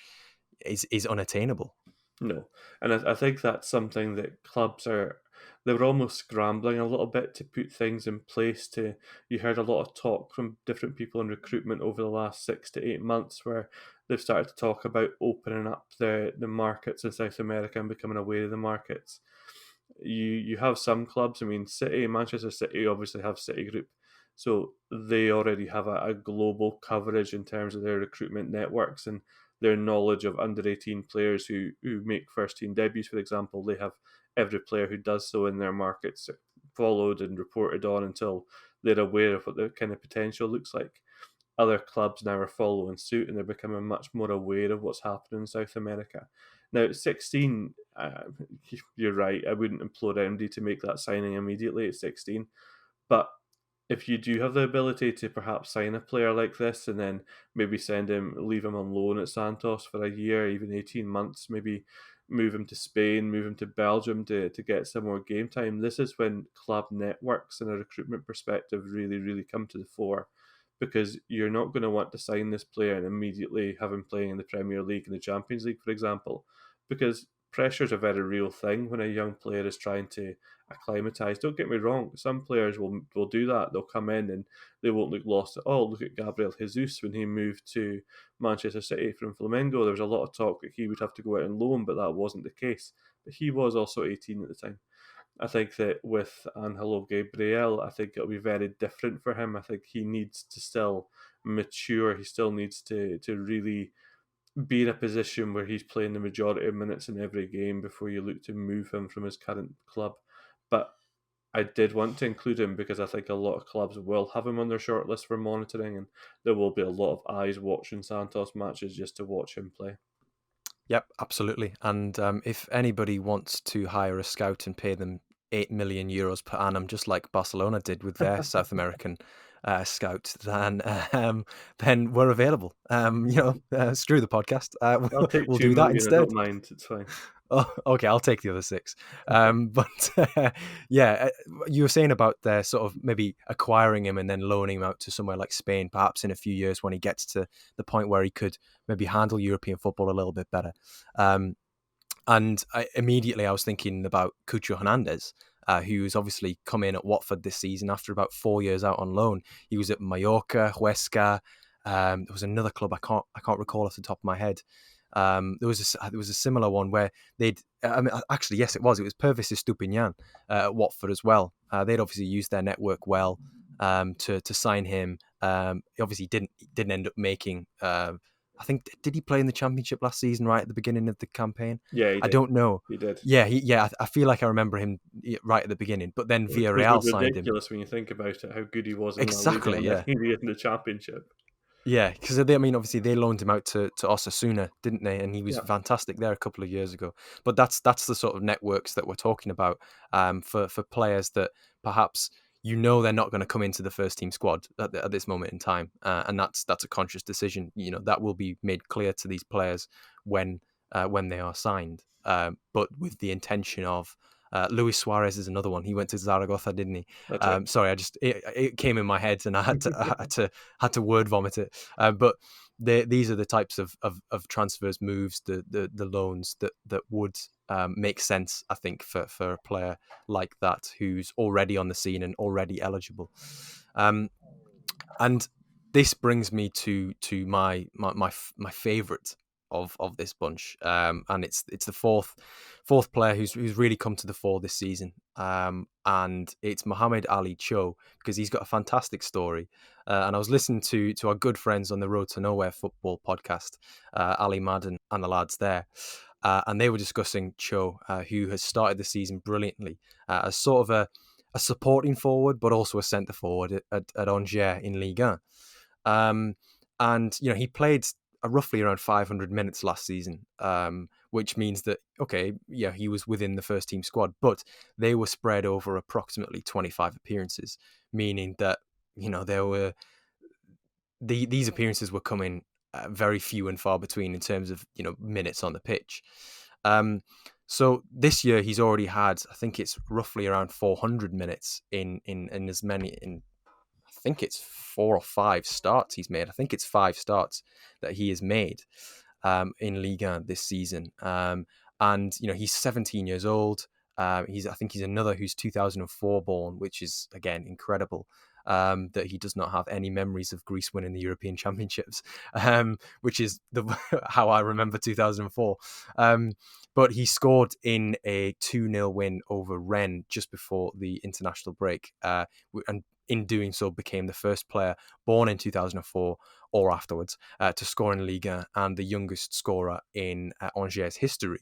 Speaker 1: is unattainable.
Speaker 2: no, and I think that's something that clubs are. They were almost scrambling a little bit to put things in place. To You heard a lot of talk from different people in recruitment over the last 6 to 8 months, where they've started to talk about opening up the markets in South America and becoming aware of the markets. You have some clubs. I mean, Manchester City obviously have City Group, so they already have a global coverage in terms of their recruitment networks and their knowledge of under 18 players who make first team debuts. For example, they have every player who does so in their markets followed and reported on until they're aware of what the kind of potential looks like. Other clubs now are following suit and they're becoming much more aware of what's happening in South America. Now, at 16, you're right. I wouldn't implore MD to make that signing immediately at 16. But if you do have the ability to perhaps sign a player like this and then maybe leave him on loan at Santos for a year, even 18 months, maybe move him to Spain, move him to Belgium to get some more game time, this is when club networks and a recruitment perspective really, really come to the fore, because you're not going to want to sign this player and immediately have him playing in the Premier League and the Champions League, for example, because pressure is a very real thing when a young player is trying to acclimatise. Don't get me wrong, some players will do that. They'll come in and they won't look lost at all. Look at Gabriel Jesus when he moved to Manchester City from Flamengo. There was a lot of talk that he would have to go out on loan, but that wasn't the case. But he was also 18 at the time. I think that with Angelo Gabriel, I think it'll be very different for him. I think he needs to still mature. He still needs to really be in a position where he's playing the majority of minutes in every game before you look to move him from his current club. But I did want to include him because I think a lot of clubs will have him on their shortlist for monitoring, and there will be a lot of eyes watching Santos matches just to watch him play.
Speaker 1: Yep, absolutely. And if anybody wants to hire a scout and pay them €8 million per annum, just like Barcelona did with their South American scout, then we're available. Screw the podcast.
Speaker 2: I'll take
Speaker 1: We'll
Speaker 2: two
Speaker 1: do that
Speaker 2: million. I
Speaker 1: instead.
Speaker 2: don't mind. It's fine.
Speaker 1: Oh, okay, I'll take the other six. But yeah, you were saying about their sort of maybe acquiring him and then loaning him out to somewhere like Spain, perhaps in a few years when he gets to the point where he could maybe handle European football a little bit better. Immediately I was thinking about Cucho Hernandez, who's obviously come in at Watford this season after about 4 years out on loan. He was at Mallorca, Huesca. There was another club I can't recall off the top of my head. There was a similar one where actually, yes, it was Pervis Estupinian at Watford as well. They'd obviously used their network well to sign him. He obviously didn't end up making. I think did he play in the Championship last season right at the beginning of the campaign?
Speaker 2: Yeah, he
Speaker 1: I
Speaker 2: did.
Speaker 1: don't know.
Speaker 2: He did.
Speaker 1: Yeah, I feel like I remember him right at the beginning, but then
Speaker 2: Which was
Speaker 1: Villarreal signed him.
Speaker 2: ridiculous when you think about it, how good he was in La Liga
Speaker 1: Exactly,
Speaker 2: and then
Speaker 1: yeah.
Speaker 2: he in the Championship.
Speaker 1: Yeah, because I mean, obviously they loaned him out to Osasuna, didn't they? And he was
Speaker 2: Yeah.
Speaker 1: fantastic there a couple of years ago. But that's the sort of networks that we're talking about for players that perhaps they're not going to come into the first team squad at this moment in time, and that's a conscious decision. That will be made clear to these players when they are signed, but with the intention of. Luis Suarez is another one. He went to Zaragoza, didn't he?
Speaker 2: That's right.
Speaker 1: Sorry, it came in my head, and I had to word vomit it. But these are the types of transfers, moves, the loans that would make sense, I think, for a player like that who's already on the scene and already eligible. And this brings me to my favorite of this bunch, and it's the fourth player who's really come to the fore this season, and it's Mohamed-Ali Cho, because he's got a fantastic story, and I was listening to our good friends on the Road to Nowhere football podcast, Ali Madden and the lads there. And they were discussing Cho, who has started the season brilliantly as sort of a supporting forward, but also a centre forward at Angers in Ligue 1. And he played roughly around 500 minutes last season, which means that he was within the first team squad, but they were spread over approximately 25 appearances, meaning that there were these appearances were coming very few and far between in terms of minutes on the pitch. So this year he's already had, I think it's roughly around 400 minutes in as many in I think it's 4 or 5 starts he's made. I think it's 5 starts that he has made in Liga this season. And he's 17 years old. I think he's another who's 2004 born, which is again incredible. that he does not have any memories of Greece winning the European Championships, which is how I remember 2004. But he scored in a 2-0 win over Rennes just before the international break, and in doing so became the first player born in 2004 or afterwards to score in Liga and the youngest scorer in Angers history.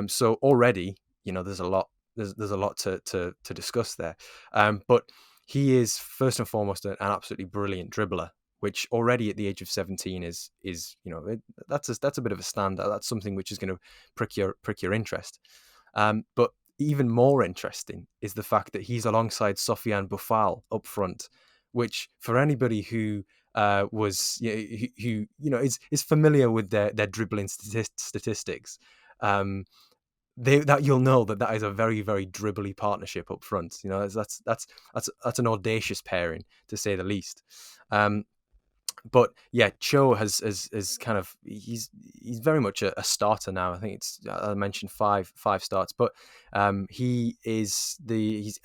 Speaker 1: So already, there's a lot. There's a lot to discuss there. But he is first and foremost an absolutely brilliant dribbler, which already at the age of 17 that's a bit of a standout. That's something which is going to prick your interest. But even more interesting is the fact that he's alongside Sofiane Boufal up front, which for anybody who is familiar with their dribbling statistics. Um, that you'll know that is a very, very dribbly partnership up front. That's an audacious pairing to say the least. But yeah, Cho has kind of he's very much a starter now. I think I mentioned five starts, but he's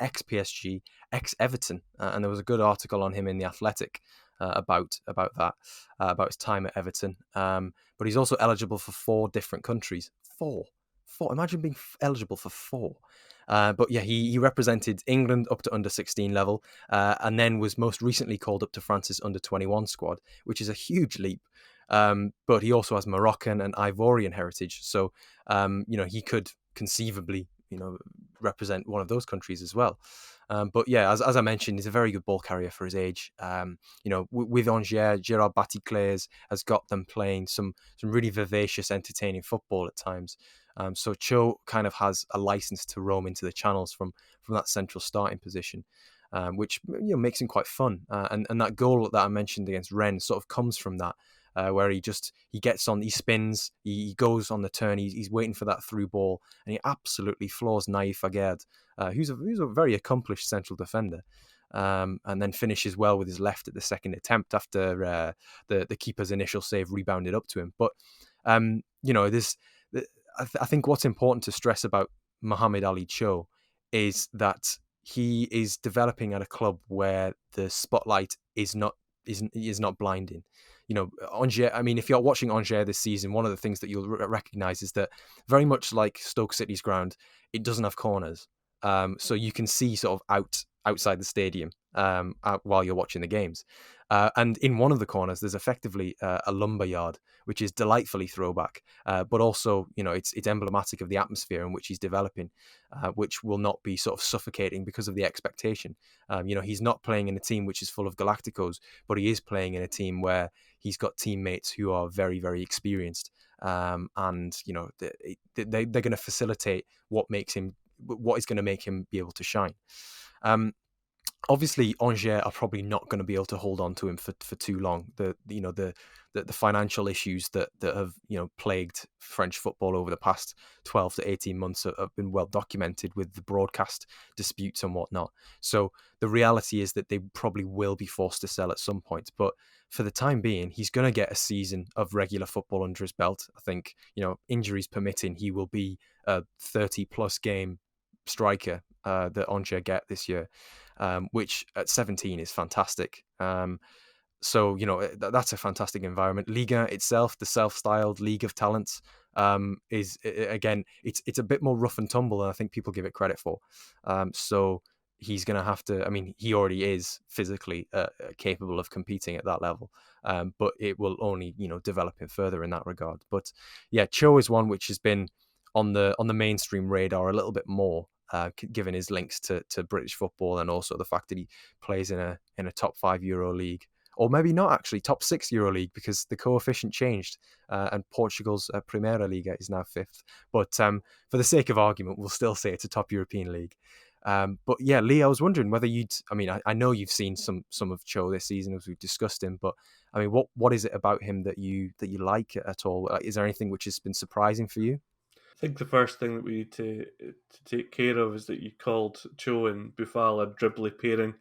Speaker 1: ex PSG, ex Everton, and there was a good article on him in the Athletic about that about his time at Everton. But he's also eligible for 4 different countries. Four. Imagine being eligible for 4. But yeah, he represented England up to under 16 level, and then was most recently called up to France's under 21 squad, which is a huge leap. But he also has Moroccan and Ivorian heritage, so he could conceivably represent one of those countries as well. But yeah, as I mentioned, he's a very good ball carrier for his age. With Angers, Gerard Baticlés has got them playing some really vivacious, entertaining football at times. So Cho kind of has a license to roam into the channels from that central starting position, which makes him quite fun. And that goal that I mentioned against Rennes sort of comes from that, where he gets on, he spins, he goes on the turn, he's waiting for that through ball, and he absolutely floors Naïf Aguerd, who's a very accomplished central defender. And then finishes well with his left at the second attempt after the keeper's initial save rebounded up to him. But this. I think what's important to stress about Mohamed-Ali Cho is that he is developing at a club where the spotlight is not blinding. Angers. I mean, if you're watching Angers this season, one of the things that you'll recognise is that very much like Stoke City's ground, it doesn't have corners, so you can see sort of outside the stadium while you're watching the games. And in one of the corners, there's effectively a lumber yard, which is delightfully throwback, but also, it's emblematic of the atmosphere in which he's developing, which will not be sort of suffocating because of the expectation. He's not playing in a team which is full of Galacticos, but he is playing in a team where he's got teammates who are very, very experienced, and they're going to facilitate what is going to make him be able to shine. Obviously, Angers are probably not going to be able to hold on to him for too long. The financial issues that have plagued French football over the past 12 to 18 months have been well documented with the broadcast disputes and whatnot. So the reality is that they probably will be forced to sell at some point. But for the time being, he's going to get a season of regular football under his belt. I think injuries permitting, he will be a 30-plus game striker that Angers get this year, which at 17 is fantastic. So that's a fantastic environment. Liga itself, the self-styled League of Talents, is again it's a bit more rough and tumble than I think people give it credit for. So he's going to have to. I mean, he already is physically capable of competing at that level, but it will only develop him further in that regard. But yeah, Cho is one which has been on the mainstream radar a little bit more, given his links to British football, and also the fact that he plays in a top 5 Euro league, or maybe not actually top 6 Euro league, because the coefficient changed, and Portugal's Primeira Liga is now 5th. But for the sake of argument, we'll still say it's a top European league. But yeah, Lee, I was wondering whether I know you've seen some of Cho this season as we've discussed him, but I mean, what is it about him that you like at all? Is there anything which has been surprising for you?
Speaker 2: I think the first thing that we need to take care of is that you called Cho and Bufal a dribbly pairing.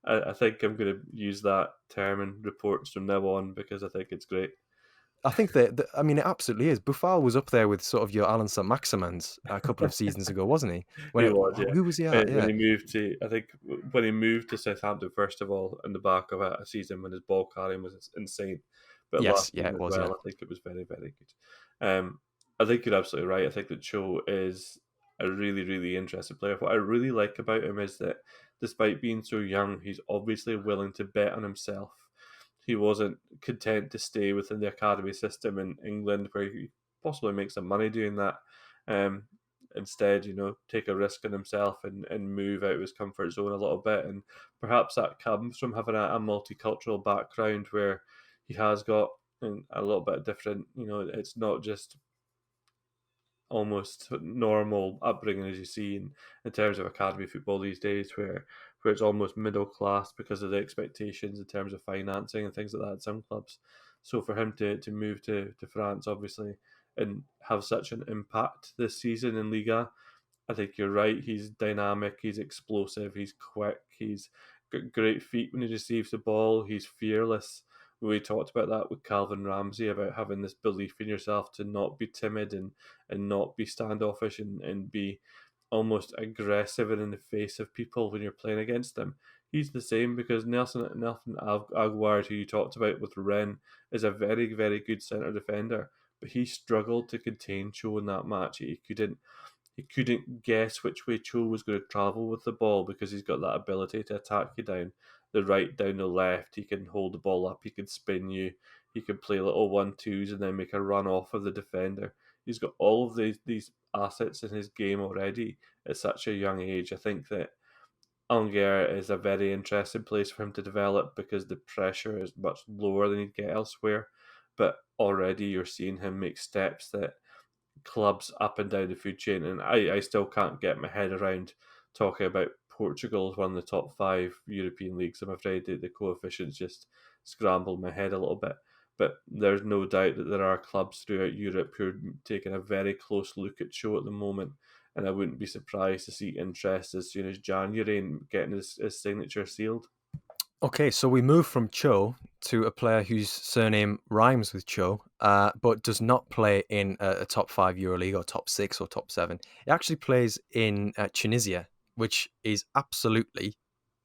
Speaker 2: I think I'm going to use that term in reports from now on because I think it's great.
Speaker 1: I think that I mean, it absolutely is. Buffal was up there with sort of your Alan Saint-Maximins a couple of seasons ago, wasn't he? When
Speaker 2: He
Speaker 1: it
Speaker 2: was, yeah.
Speaker 1: who was he at?
Speaker 2: When
Speaker 1: Yeah.
Speaker 2: he moved to, I think, when he moved to Southampton, first of all, in the back of a season when his ball carrying was insane, but
Speaker 1: Yes,
Speaker 2: last
Speaker 1: yeah,
Speaker 2: season
Speaker 1: it
Speaker 2: as
Speaker 1: was, yeah.
Speaker 2: well, I think it was very, very good. I think you're absolutely right. I think that Cho is a really, really interesting player. What I really like about him is that despite being so young, he's obviously willing to bet on himself. He wasn't content to stay within the academy system in England, where he possibly makes some money doing that. Um, Instead, take a risk on himself and move out of his comfort zone a little bit. And perhaps that comes from having a multicultural background where he has got a little bit different. It's not just almost normal upbringing as you see in terms of academy football these days, where it's almost middle class because of the expectations in terms of financing and things like that at some clubs. So for him to move to France, obviously, and have such an impact this season in Liga, I think you're right. He's dynamic. He's explosive. He's quick. He's got great feet when he receives the ball. He's fearless. We talked about that with Calvin Ramsay about having this belief in yourself to not be timid and not be standoffish and be almost aggressive and in the face of people when you're playing against them. He's the same because Nelson Aguard, who you talked about with Rennes, is a very, very good centre defender, but he struggled to contain Cho in that match. He couldn't guess which way Cho was going to travel with the ball because he's got that ability to attack you down the right, down the left. He can hold the ball up, he can spin you, he can play little 1-2s and then make a run off of the defender. He's got all of these assets in his game already at such a young age. I think that Angers is a very interesting place for him to develop because the pressure is much lower than he'd get elsewhere. But already you're seeing him make steps that clubs up and down the food chain, and I still can't get my head around talking about Portugal as one of the top five European leagues. I'm afraid that the coefficients just scrambled my head a little bit. But there's no doubt that there are clubs throughout Europe who are taking a very close look at Cho at the moment, and I wouldn't be surprised to see interest as soon as January in getting his signature sealed.
Speaker 1: Okay, so we move from Cho to a player whose surname rhymes with Cho, but does not play in a top five EuroLeague or top six or top seven. He actually plays in Tunisia, which is absolutely,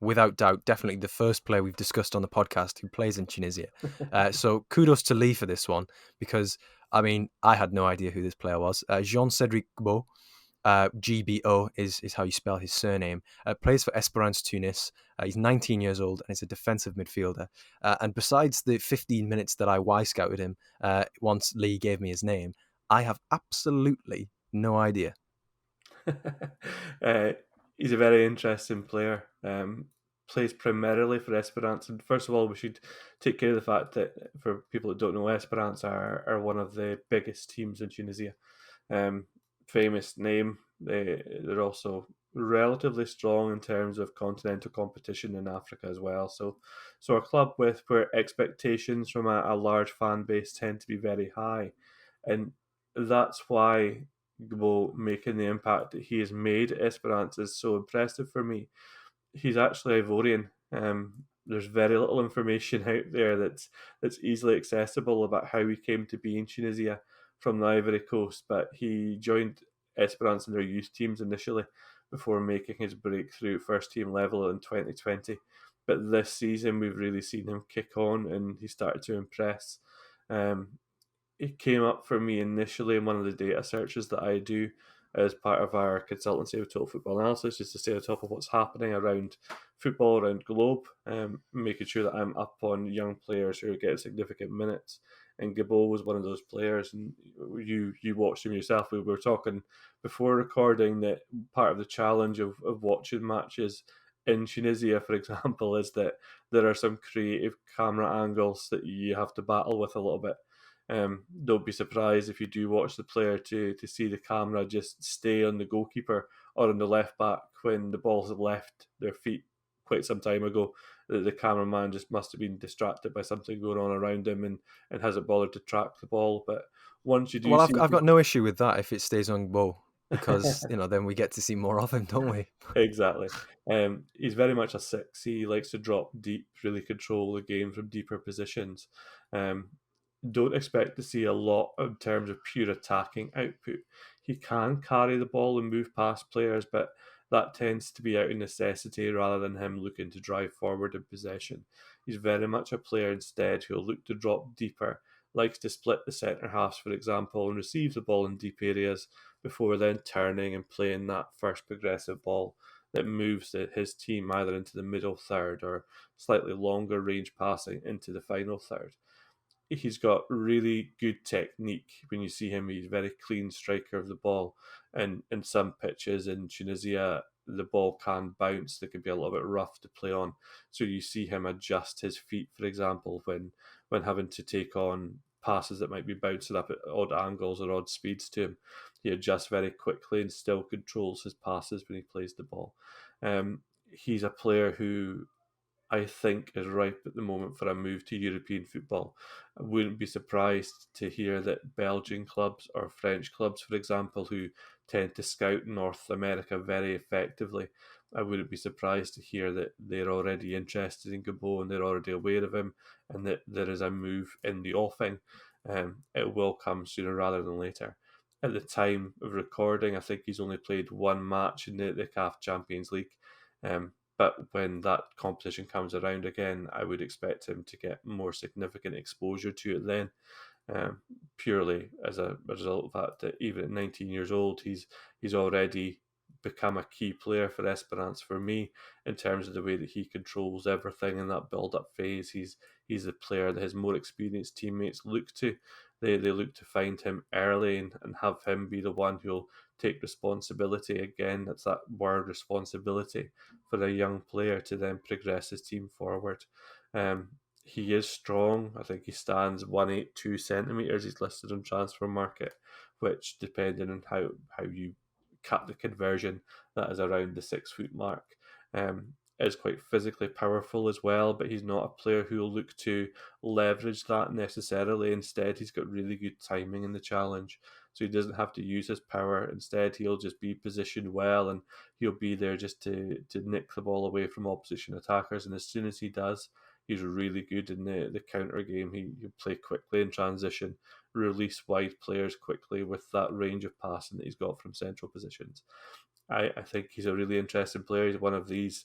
Speaker 1: without doubt, definitely the first player we've discussed on the podcast who plays in Tunisia. So kudos to Lee for this one, because I mean, I had no idea who this player was. Jean Cedrik Gbo, GBO is how you spell his surname. Plays for Esperance Tunis. He's 19 years old and is a defensive midfielder. And besides the 15 minutes that I Y scouted him once Lee gave me his name, I have absolutely no idea.
Speaker 2: uh, he's a very interesting player. Plays primarily for Esperance. And first of all, we should take care of the fact that for people that don't know, Esperance are one of the biggest teams in Tunisia. Um, Famous name. They're also relatively strong in terms of continental competition in Africa as well. So a club with where expectations from a large fan base tend to be very high, and that's why Gbo making the impact that he has made at Esperance is so impressive for me. He's actually Ivorian. There's very little information out there that's easily accessible about how he came to be in Tunisia from the Ivory Coast, but he joined Esperance in their youth teams initially before making his breakthrough first team level in 2020. But this season, we've really seen him kick on and he started to impress. Um, it came up for me initially in one of the data searches that I do as part of our consultancy with Total Football Analysis, just to stay on top of what's happening around football around the globe, making sure that I'm up on young players who are getting significant minutes. And Gabo was one of those players, and you watched him yourself. We were talking before recording that part of the challenge of watching matches in Tunisia, for example, is that there are some creative camera angles that you have to battle with a little bit. Don't be surprised if you do watch the player to see the camera just stay on the goalkeeper or on the left back when the balls have left their feet quite some time ago. The cameraman just must have been distracted by something going on around him and hasn't bothered to track the ball. But once you do
Speaker 1: Well,
Speaker 2: see
Speaker 1: I've got no issue with that if it stays on Bo, because then we get to see more of him, don't we?
Speaker 2: exactly. He's very much a six. He likes to drop deep, really control the game from deeper positions. Um, don't expect to see a lot in terms of pure attacking output. He can carry the ball and move past players, but that tends to be out of necessity rather than him looking to drive forward in possession. He's very much a player instead who'll look to drop deeper, likes to split the centre halves, for example, and receive the ball in deep areas before then turning and playing that first progressive ball that moves his team either into the middle third or slightly longer range passing into the final third. He's got really good technique. When you see him, he's a very clean striker of the ball. And in some pitches in Tunisia, the ball can bounce. They can be a little bit rough to play on. So you see him adjust his feet, for example, when having to take on passes that might be bouncing up at odd angles or odd speeds to him. He adjusts very quickly and still controls his passes when he plays the ball. He's a player who I think is ripe at the moment for a move to European football. I wouldn't be surprised to hear that Belgian clubs or French clubs, for example, who tend to scout North America very effectively, I wouldn't be surprised to hear that they're already interested in Gbo and they're already aware of him and that there is a move in the offing. It will come sooner rather than later. At the time of recording, I think he's only played one match in the CAF Champions League. But when that competition comes around again, I would expect him to get more significant exposure to it then. Um, Purely as a result of that even at 19 years old, he's already become a key player for Esperance for me in terms of the way that he controls everything in that build-up phase. He's a player that his more experienced teammates look to. They look to find him early and have him be the one who'll take responsibility again. That's that word responsibility for a young player to then progress his team forward. He is strong. I think he stands 182 centimeters. He's listed on transfer market, which depending on how you cut the conversion, that is around the 6 foot mark. Is quite physically powerful as well, but he's not a player who will look to leverage that necessarily. Instead, he's got really good timing in the challenge, so he doesn't have to use his power. Instead, he'll just be positioned well, and he'll be there just to nick the ball away from opposition attackers. And as soon as he does, he's really good in the counter game. He'll play quickly in transition, release wide players quickly with that range of passing that he's got from central positions. I think he's a really interesting player. He's one of these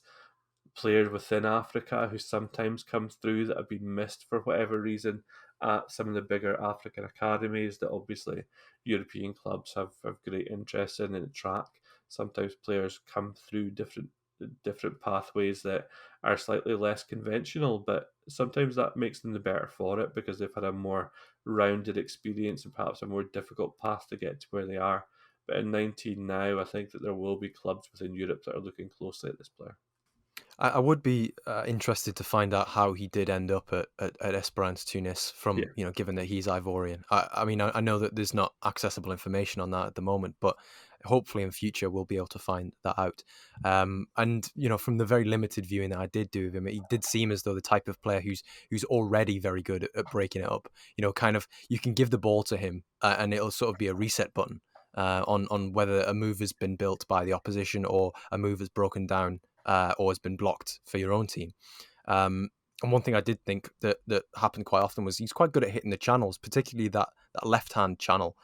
Speaker 2: players within Africa who sometimes come through that have been missed for whatever reason at some of the bigger African academies that obviously European clubs have great interest in and track. Sometimes players come through different pathways that are slightly less conventional, but sometimes that makes them the better for it because they've had a more rounded experience and perhaps a more difficult path to get to where they are. But in 19 now, I think that there will be clubs within Europe that are looking closely at this player.
Speaker 1: I would be interested to find out how he did end up at Esperance Tunis from,
Speaker 2: Yeah.
Speaker 1: given that he's Ivorian. I mean, I know that there's not accessible information on that at the moment, but hopefully in future we'll be able to find that out. And, from the very limited viewing that I did do of him, he did seem as though the type of player who's already very good at breaking it up. Kind of you can give the ball to him and it'll sort of be a reset button. On whether a move has been built by the opposition or a move has broken down or has been blocked for your own team. And one thing I did think that happened quite often was he's quite good at hitting the channels, particularly that left hand channel.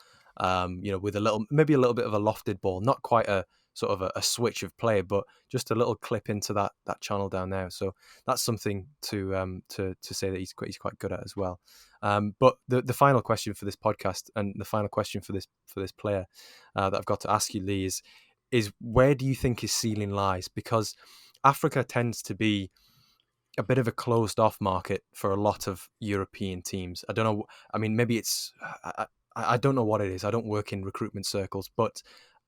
Speaker 1: With maybe a little bit of a lofted ball, not quite a sort of a switch of play, but just a little clip into that channel down there. So that's something to say that he's quite good at as well. But the final question for this podcast and the final question for this player that I've got to ask you, Lee, is where do you think his ceiling lies? Because Africa tends to be a bit of a closed off market for a lot of European teams. I don't know. I mean, maybe I don't know what it is. I don't work in recruitment circles, but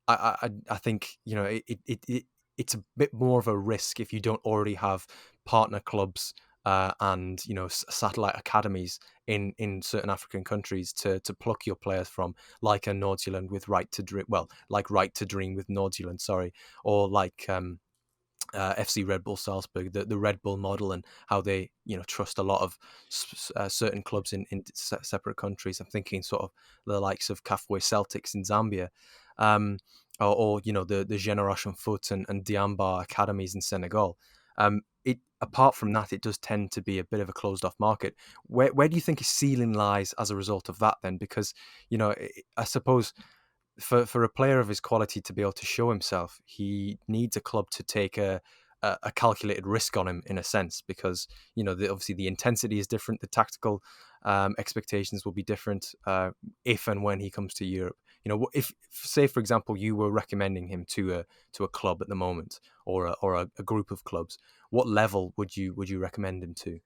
Speaker 1: I think it's a bit more of a risk if you don't already have partner clubs and satellite academies in certain African countries to pluck your players from, like a Nordjylland with Right to Dream, like Right to Dream with Nordjylland, sorry, or like FC Red Bull Salzburg, the Red Bull model, and how they trust a lot of certain clubs in separate countries. I'm thinking sort of the likes of Kafue Celtics in Zambia, or the Generation Foot and Diamba academies in Senegal. apart from that, it does tend to be a bit of a closed off market. Where do you think his ceiling lies as a result of that then? Because, I suppose for a player of his quality to be able to show himself, he needs a club to take a calculated risk on him in a sense, because obviously the intensity is different, the tactical expectations will be different if and when he comes to Europe. If, say for example, you were recommending him to a club at the moment, or a group of clubs, what level would you recommend him to?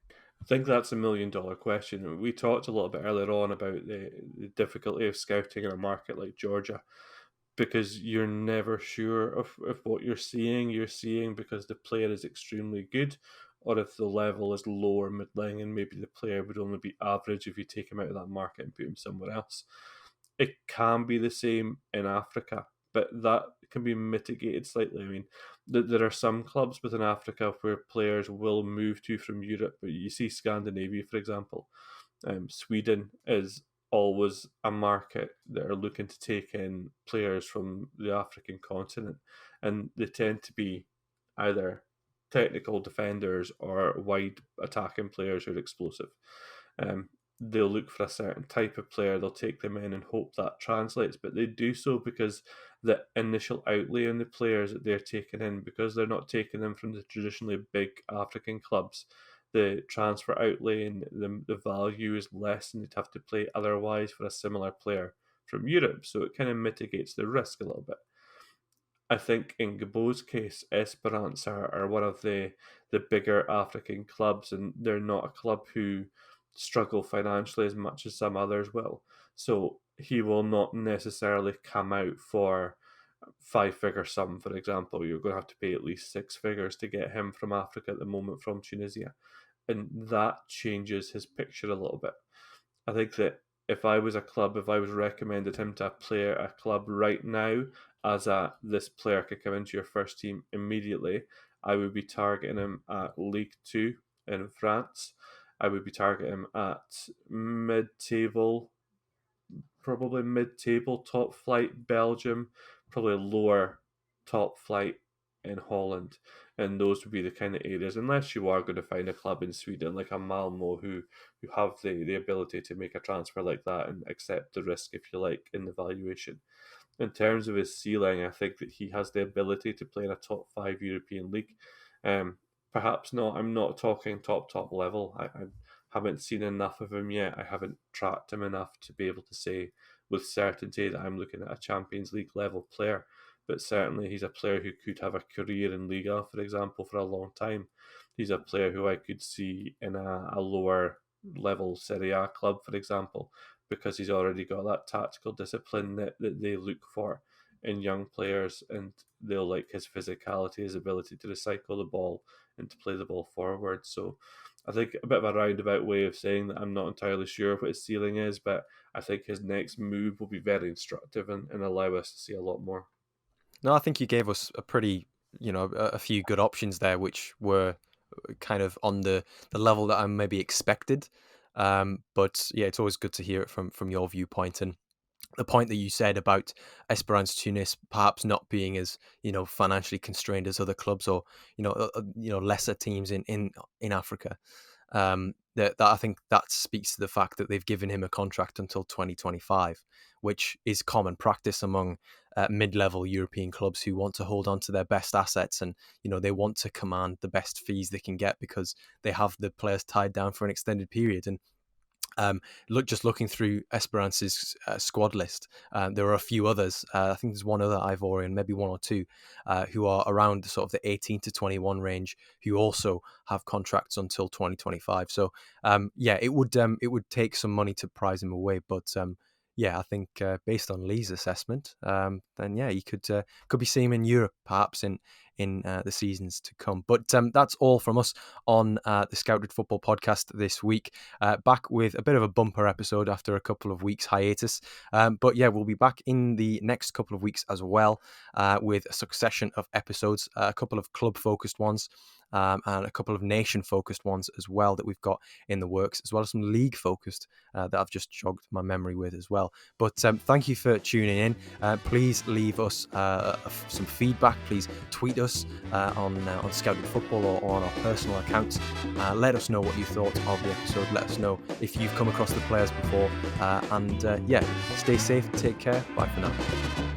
Speaker 2: I think that's $1 million question. We talked a little bit earlier on about the difficulty of scouting in a market like Georgia, because you're never sure of what you're seeing. You're seeing because the player is extremely good, or if the level is lower middling and maybe the player would only be average if you take him out of that market and put him somewhere else. It can be the same in Africa, but that can be mitigated slightly. I mean, there are some clubs within Africa where players will move to from Europe, but you see Scandinavia, for example. Sweden is always a market that are looking to take in players from the African continent, and they tend to be either technical defenders or wide attacking players who are explosive. Um, they'll look for a certain type of player, they'll take them in and hope that translates, but they do so because the initial outlay on the players that they're taking in, because they're not taking them from the traditionally big African clubs, the transfer outlay and the value is less than they'd have to play otherwise for a similar player from Europe. So it kind of mitigates the risk a little bit. I think in Gbo's case, Esperance are one of the bigger African clubs, and they're not a club who struggle financially as much as some others will. So he will not necessarily come out for five-figure sum, for example. You're going to have to pay at least six figures to get him from Africa at the moment from Tunisia. And that changes his picture a little bit. I think that if I was a club, if I was recommended him to a club right now, as a this player could come into your first team immediately, I would be targeting him at League Two in France. I would be targeting him at mid-table, probably mid-table, top flight Belgium, probably lower top flight in Holland, and those would be the kind of areas. Unless you are going to find a club in Sweden like a Malmo who have the ability to make a transfer like that and accept the risk, if you like, in the valuation. In terms of his ceiling, I think that he has the ability to play in a top five European league. Um, Perhaps not. I'm not talking top level. I haven't seen enough of him yet. I haven't tracked him enough to be able to say with certainty that I'm looking at a Champions League level player. But certainly, he's a player who could have a career in Liga, for example, for a long time. He's a player who I could see in a lower level Serie A club, for example, because he's already got that tactical discipline that they look for in young players, and they'll like his physicality, his ability to recycle the ball and to play the ball forward. So I think a bit of a roundabout way of saying that I'm not entirely sure what his ceiling is, but I think his next move will be very instructive and allow us to see a lot more.
Speaker 1: No, I think you gave us a pretty, a few good options there, which were kind of on the level that I maybe expected. But yeah, it's always good to hear it from your viewpoint. And the point that you said about Esperance Tunis perhaps not being as financially constrained as other clubs, or lesser teams in Africa. That I think that speaks to the fact that they've given him a contract until 2025, which is common practice among mid-level European clubs who want to hold on to their best assets, and they want to command the best fees they can get because they have the players tied down for an extended period. And just looking through Esperance's squad list, there are a few others. I think there's one other Ivorian, maybe one or two, who are around sort of the 18 to 21 range, who also have contracts until 2025. So yeah, it would take some money to prize him away, but yeah, I think based on Lee's assessment, then yeah, you could be seeing him in Europe perhaps in the seasons to come. But that's all from us on the Scouted Football podcast this week. Back with a bit of a bumper episode after a couple of weeks hiatus. But yeah, we'll be back in the next couple of weeks as well with a succession of episodes, a couple of club-focused ones, and a couple of nation-focused ones as well that we've got in the works, as well as some league-focused that I've just jogged my memory with as well. But thank you for tuning in. Please leave us some feedback. Please tweet us on Scouting Football or on our personal accounts. Let us know what you thought of the episode. Let us know if you've come across the players before. And yeah, stay safe, take care. Bye for now.